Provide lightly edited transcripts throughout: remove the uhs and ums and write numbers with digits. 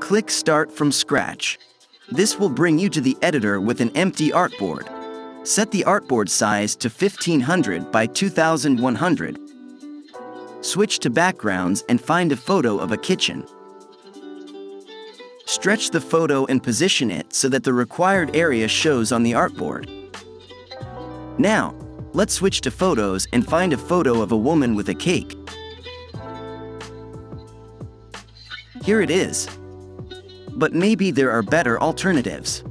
Click Start from Scratch. This will bring you to the editor with an empty artboard. Set the artboard size to 1500 by 2100. Switch to backgrounds and find a photo of a kitchen. Stretch the photo and position it so that the required area shows on the artboard. Now, let's switch to photos and find a photo of a woman with a cake. Here it is. But maybe there are better alternatives.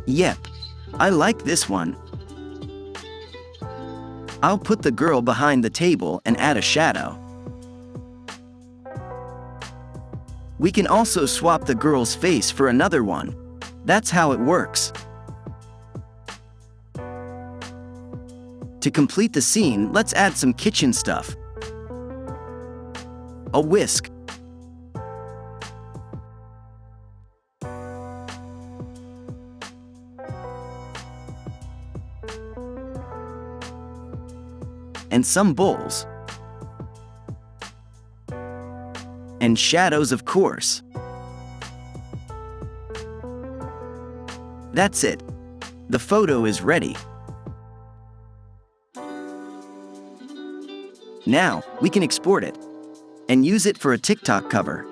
Yep, I like this one. I'll put the girl behind the table and add a shadow. We can also swap the girl's face for another one. That's how it works. To complete the scene, let's add some kitchen stuff. A whisk. And some bowls. And shadows, of course. That's it. The photo is ready. Now, we can export it and use it for a TikTok cover.